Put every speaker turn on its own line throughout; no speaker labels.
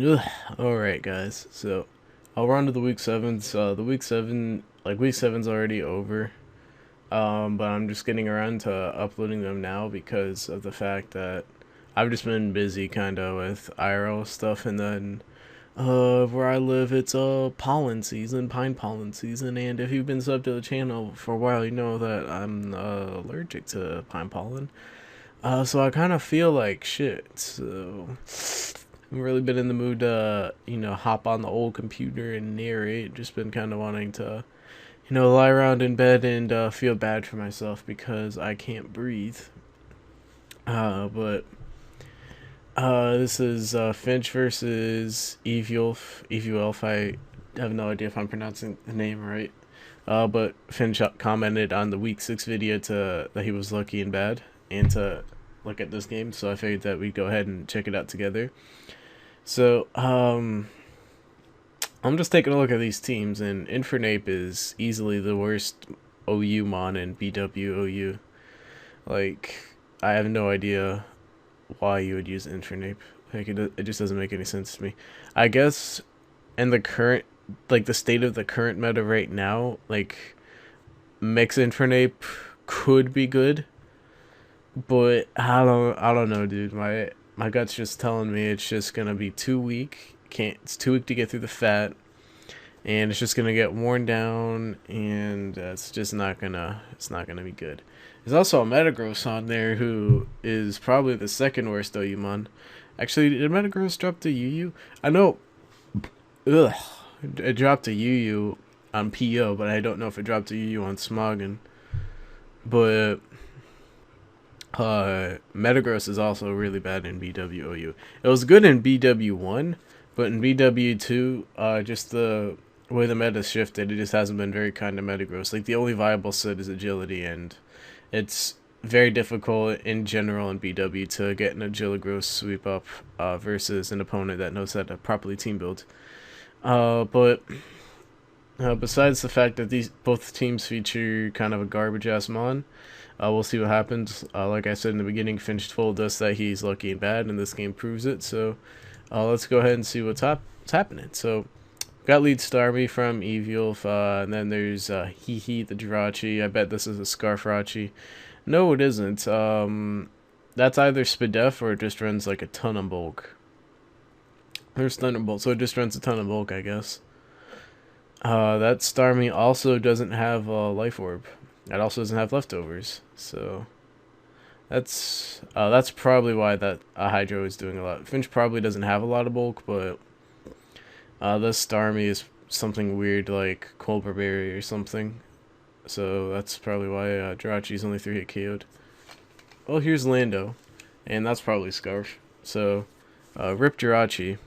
Alright, guys. So, we're on to the week 7s. Week 7's already over. But I'm just getting around to uploading them now because of the fact that I've just been busy kind of with IRL stuff, and then where I live, it's pollen season, pine pollen season, and if you've been subbed to the channel for a while, you know that I'm allergic to pine pollen. So I kind of feel like shit. So I've really been in the mood to, hop on the old computer and narrate. Just been kind of wanting to, lie around in bed and feel bad for myself because I can't breathe. But This is Finch versus Evuelf. Evuelf, I have no idea if I'm pronouncing the name right. But Finch commented on the week 6 video that he was lucky and bad and to look at this game, so I figured that we'd go ahead and check it out together. So, I'm just taking a look at these teams, and Infernape is easily the worst OU mon in BWOU. Like, I have no idea why you would use Infernape. Like, it just doesn't make any sense to me. I guess in the current, like, the state of the current meta right now, like, Mix Infernape could be good, but I don't know, dude. My gut's just telling me it's just gonna be too weak. It's too weak to get through the fat, and it's just gonna get worn down, and it's not gonna be good. There's also a Metagross on there who is probably the second worst Oyumon. Actually, did Metagross drop to UU? I know, it dropped to UU on PO, but I don't know if it dropped to UU on Smogon. But Metagross is also really bad in BWOU. It was good in BW1, but in BW2, just the way the meta shifted, it just hasn't been very kind to Metagross. Like, the only viable set is agility, and it's very difficult in general in BW to get an Agilagross sweep up versus an opponent that knows how to properly team build. But besides the fact that both teams feature kind of a garbage ass mon, we'll see what happens. Like I said in the beginning, Finch told us that he's lucky and bad, and this game proves it. So let's go ahead and see what's happening. So got lead Starmie from Evuelf, and then there's Hee the Jirachi. I bet this is a Scarfrachi. No, it isn't. That's either Spadef or it just runs like a ton of bulk. There's Thunderbolt, so it just runs a ton of bulk, I guess. That Starmie also doesn't have a Life Orb. It also doesn't have leftovers, so that's probably why that Hydro is doing a lot. Finch probably doesn't have a lot of bulk, but this Starmie is something weird like Colbur Berry or something. So that's probably why Jirachi's only 3-hit KO'd. Well, here's Lando, and that's probably Scarf. So, rip Jirachi.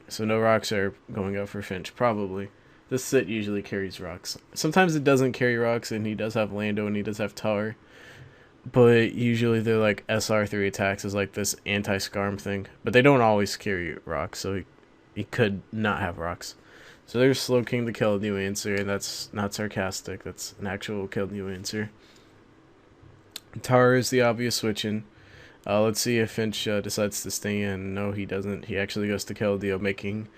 So no rocks are going out for Finch, probably. This set usually carries rocks. Sometimes it doesn't carry rocks, and he does have Lando, and he does have Tar. But usually they're like SR3 attacks is like this anti-Scarm thing. But they don't always carry rocks, so he could not have rocks. So there's Slowking the Keldeo answer, and that's not sarcastic. That's an actual Keldeo answer. Tar is the obvious switch-in. Let's see if Finch decides to stay in. No, he doesn't. He actually goes to Keldeo, making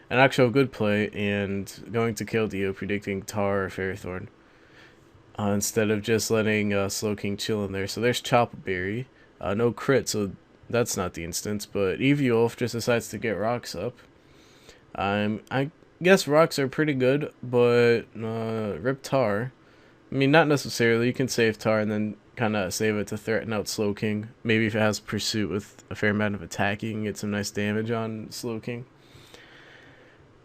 an actual good play, and going to Keldeo, predicting Tar or Ferrothorn. Instead of just letting Slowking chill in there. So there's Chop Berry. No crit, so that's not the instance. But Evuelf just decides to get rocks up. I guess rocks are pretty good, but rip Tar. I mean, not necessarily. You can save Tar and then kind of save it to threaten out Slowking. Maybe if it has Pursuit with a fair amount of attacking, you can get some nice damage on Slowking.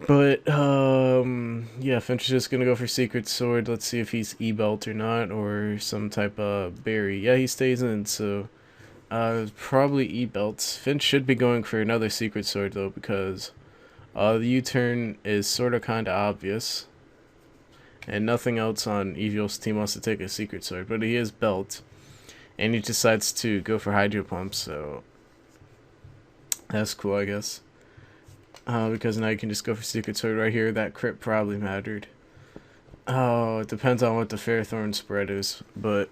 But, yeah, Finch is just going to go for Secret Sword. Let's see if he's E-Belt or not, or some type of berry. Yeah, he stays in, so probably E-Belts. Finch should be going for another Secret Sword, though, because the U-turn is sort of kind of obvious. And nothing else on Evuelf's team wants to take a Secret Sword, but he is Belt. And he decides to go for Hydro Pump, so that's cool, I guess. Because now you can just go for Secret Sword right here. That crit probably mattered. Oh, it depends on what the Ferrothorn spread is, but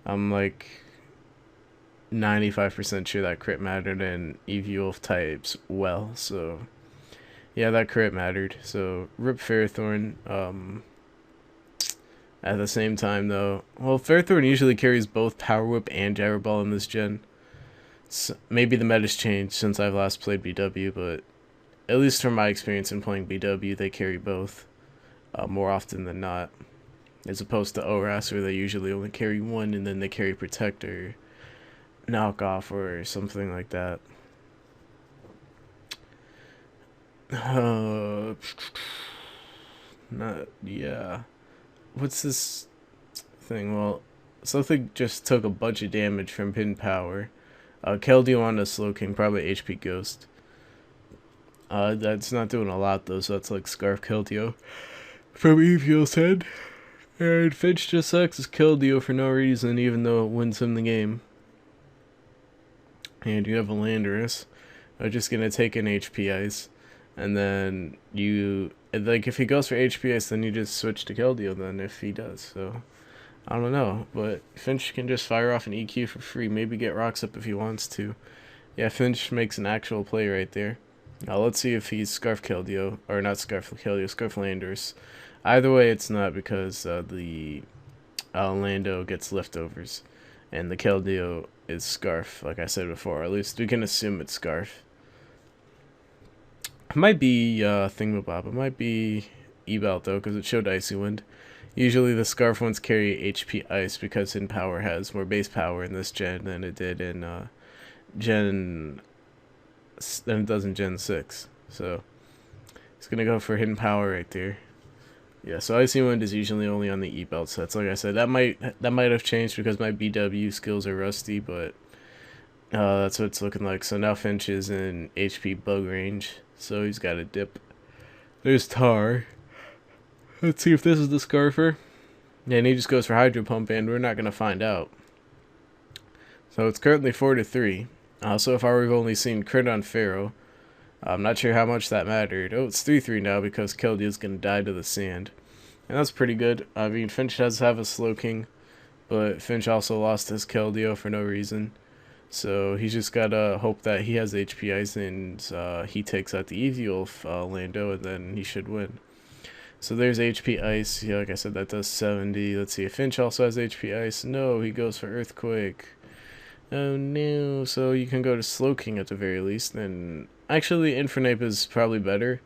I'm like 95% sure that crit mattered, and Evuelf types well, so Yeah, that crit mattered. So rip Fairthorn. At the same time, though, well, Fairthorn usually carries both Power Whip and Gyro Ball in this gen. So maybe the meta's changed since I've last played BW, but at least from my experience in playing BW, they carry both more often than not. As opposed to ORAS, where they usually only carry one and then they carry Protector, Knockoff, or something like that. Not, yeah. What's this thing? Well, something just took a bunch of damage from Pin Power. Keldeo on the Slow King, probably HP Ghost. That's not doing a lot though, so that's like Scarf Keldeo from Evuelf's head. And Finch just sucks as Keldeo for no reason, even though it wins him the game. And you have a Landorus. I'm just gonna take an HP Ice. And then you, like, if he goes for HP Ice, then you just switch to Keldeo then, if he does. So, I don't know. But Finch can just fire off an EQ for free. Maybe get rocks up if he wants to. Yeah, Finch makes an actual play right there. Now, let's see if he's Scarf Keldeo. Or not Scarf Keldeo, Scarf Landorus. Either way, it's not because the Lando gets leftovers. And the Keldeo is Scarf, like I said before. At least we can assume it's Scarf. It might be Thingamabob. It might be E-Belt, though, because it showed Icy Wind. Usually the Scarf ones carry HP Ice because Hidden Power has more base power in this gen than it did in Gen... than it does in Gen 6. So, it's going to go for Hidden Power right there. Yeah, so Icy Wind is usually only on the E-Belt sets. Like I said, that might have changed because my BW skills are rusty, but that's what it's looking like. So now Finch is in HP bug range. So he's got a dip. There's Tar. Let's see if this is the Scarfer. Yeah, and he just goes for Hydro Pump, and we're not going to find out. So it's currently 4-3. So far we've only seen crit on Pharaoh. I'm not sure how much that mattered. Oh, it's 3-3 now because Keldeo's going to die to the sand. And that's pretty good. I mean, Finch does have a Slow King, but Finch also lost his Keldeo for no reason. So he's just got to hope that he has HP Ice and he takes out the Evuelf Lando, and then he should win. So there's HP Ice. Yeah, like I said, that does 70. Let's see if Finch also has HP Ice. No, he goes for Earthquake. Oh no. So you can go to Slow King at the very least. Then actually, Infernape is probably better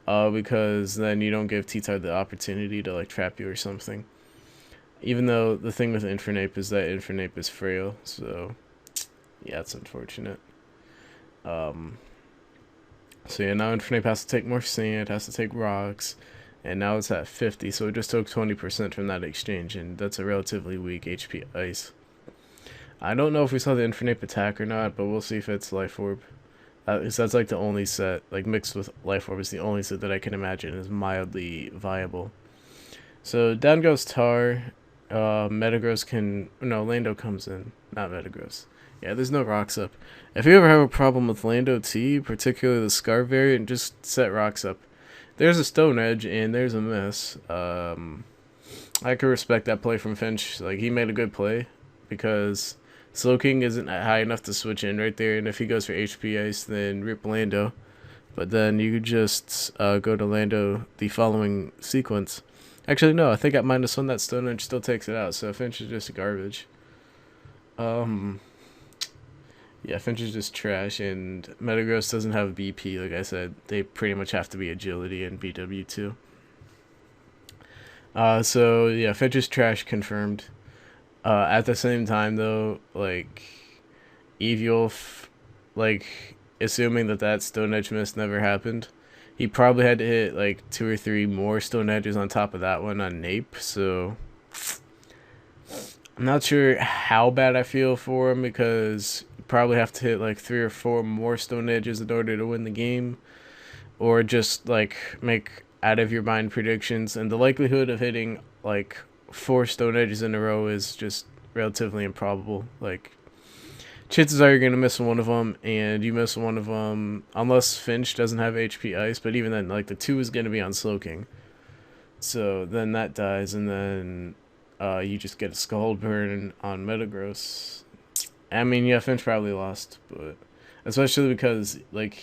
because then you don't give T-Type the opportunity to like trap you or something. Even though the thing with Infernape is that Infernape is frail, so yeah, it's unfortunate. So yeah, now Infernape has to take more sand, has to take rocks, and now it's at 50, so it just took 20% from that exchange, and that's a relatively weak HP Ice. I don't know if we saw the Infernape attack or not, but we'll see if it's Life Orb. That's like the only set, like mixed with Life Orb is the only set that I can imagine is mildly viable. So down goes Tar. Metagross can... No, Lando comes in. Not Metagross. Yeah, there's no rocks up. If you ever have a problem with Lando T, particularly the Scar variant, just set rocks up. There's a Stone Edge, and there's a miss. I could respect that play from Finch. Like, he made a good play, because Slow King isn't high enough to switch in right there, and if he goes for HP Ice, then rip Lando. But then you could just go to Lando the following sequence. Actually, no, I think at -1 that Stone Edge still takes it out, so Finch is just garbage. Yeah, Finch is just trash, and Metagross doesn't have BP, like I said. They pretty much have to be Agility and BW2. So, yeah, Finch is trash confirmed. At the same time, though, like, Evuelf, like, assuming that Stone Edge miss never happened, he probably had to hit, like, 2 or 3 more Stone Edges on top of that one on Nape, so I'm not sure how bad I feel for him, because you probably have to hit, like, 3 or 4 more Stone Edges in order to win the game, or just, like, make out-of-your-mind predictions, and the likelihood of hitting, like, 4 Stone Edges in a row is just relatively improbable. Like, chances are you're going to miss one of them, and you miss one of them unless Finch doesn't have HP Ice, but even then, like, the 2 is going to be on Slow King. So then that dies, and then you just get a Scald Burn on Metagross. I mean, yeah, Finch probably lost, but especially because, like,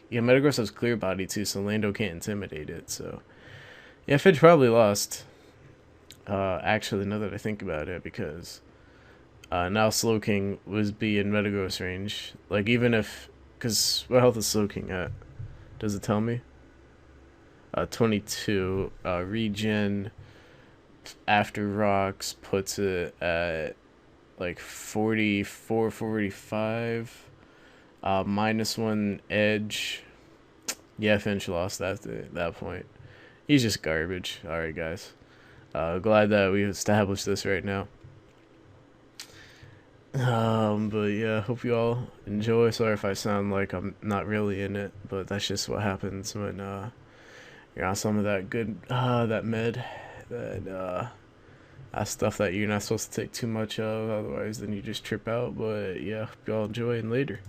Yeah, Metagross has Clear Body too, so Lando can't intimidate it. So yeah, Finch probably lost. Actually, now that I think about it, because now Slowking was be in Metagross range. Like even if, because what health is Slowking at? Does it tell me? 22. Regen after rocks puts it at like 44, 45. -1 edge. Yeah, Finch lost after that point. He's just garbage. Alright, guys. Glad that we established this right now. But yeah, hope you all enjoy. Sorry if I sound like I'm not really in it, but that's just what happens when you're on some of that good that med, that stuff that you're not supposed to take too much of, otherwise then you just trip out. But yeah, hope y'all enjoy and later.